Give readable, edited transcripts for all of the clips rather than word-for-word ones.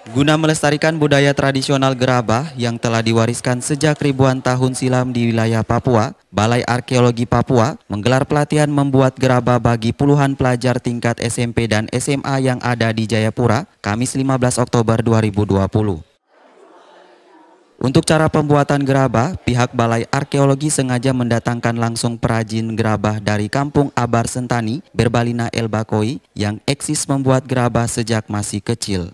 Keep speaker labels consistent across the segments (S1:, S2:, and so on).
S1: Guna melestarikan budaya tradisional gerabah yang telah diwariskan sejak ribuan tahun silam di wilayah Papua, Balai Arkeologi Papua menggelar pelatihan membuat gerabah bagi puluhan pelajar tingkat SMP dan SMA yang ada di Jayapura, Kamis 15 Oktober 2020. Untuk cara pembuatan gerabah, pihak Balai Arkeologi sengaja mendatangkan langsung perajin gerabah dari Kampung Abar Sentani, Berbalina El Bakoi, yang eksis membuat gerabah sejak masih kecil.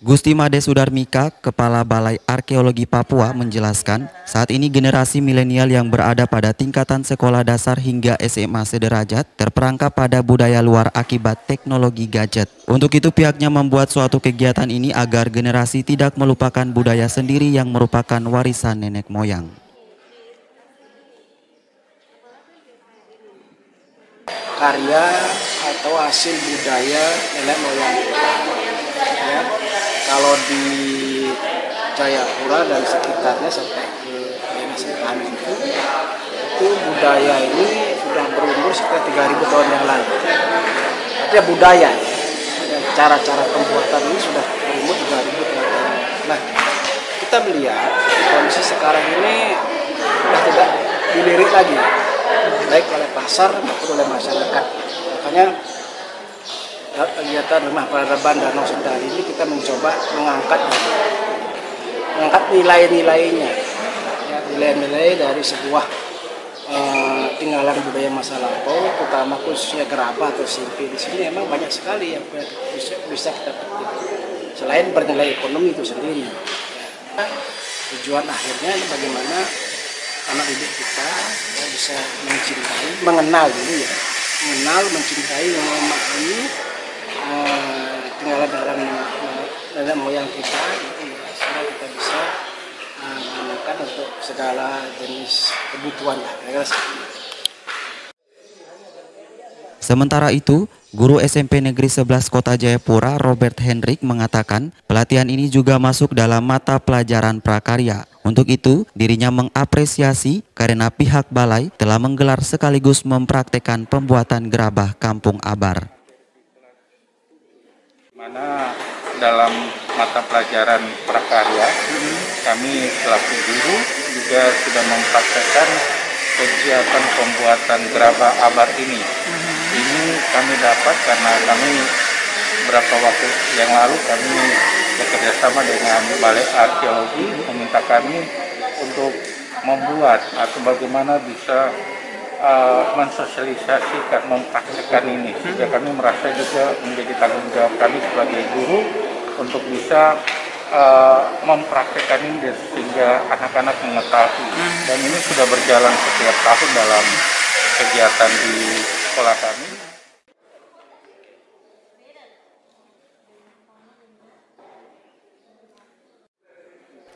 S1: Gusti Made Sudarmika, Kepala Balai Arkeologi Papua menjelaskan, saat ini generasi milenial yang berada pada tingkatan sekolah dasar hingga SMA sederajat terperangkap pada budaya luar akibat teknologi gadget. Untuk itu pihaknya membuat suatu kegiatan ini agar generasi tidak melupakan budaya sendiri yang merupakan warisan nenek moyang.
S2: Karya atau hasil budaya nenek moyang ya. Kalau di Jayapura dan sekitarnya sampai ke daerah Sentani itu budaya ini sudah berumur sekitar 3.000 tahun yang lalu. Artinya budaya ya, cara-cara pembuatan ini sudah berumur 3.000 tahun yang lalu. Nah, kita melihat kondisi sekarang ini sudah tidak dilirik lagi, baik oleh pasar maupun oleh masyarakat. Makanya kegiatan Rumah Peradaban Danau Sentani ini kita mencoba mengangkat nilai-nilainya, ya, nilai-nilai dari sebuah tinggalan budaya masa lampau, terutama khususnya gerabah atau simpi. Di sini memang banyak sekali yang bisa kita petik selain bernilai ekonomi itu sendiri. Ya, tujuan akhirnya bagaimana anak didik kita ya, bisa mengenal dulu ya, mencintai, memahami tinggalan dalam nenek moyang kita, gitu ya, sehingga kita bisa menggunakan untuk segala jenis kebutuhan lah.
S1: Sementara itu, Guru SMP Negeri 11 Kota Jayapura Robert Hendrik mengatakan pelatihan ini juga masuk dalam mata pelajaran prakarya. Untuk itu, dirinya mengapresiasi karena pihak balai telah menggelar sekaligus mempraktekkan pembuatan gerabah Kampung Abar.
S3: Mana dalam mata pelajaran prakarya, kami selaku guru juga sudah mempraktekkan kegiatan pembuatan gerabah abar ini. Ini kami dapat karena kami beberapa waktu yang lalu kami bekerjasama dengan Balai Arkeologi meminta kami untuk membuat atau bagaimana bisa mensosialisasikan, mempraktikkan ini. Sehingga kami merasa juga menjadi tanggung jawab kami sebagai guru untuk bisa mempraktikkan ini sehingga anak-anak mengetahui. Dan ini sudah berjalan setiap tahun dalam kegiatan di sekolah kami.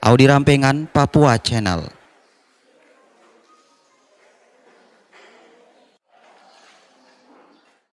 S1: Audi Rampengan, Papua Channel.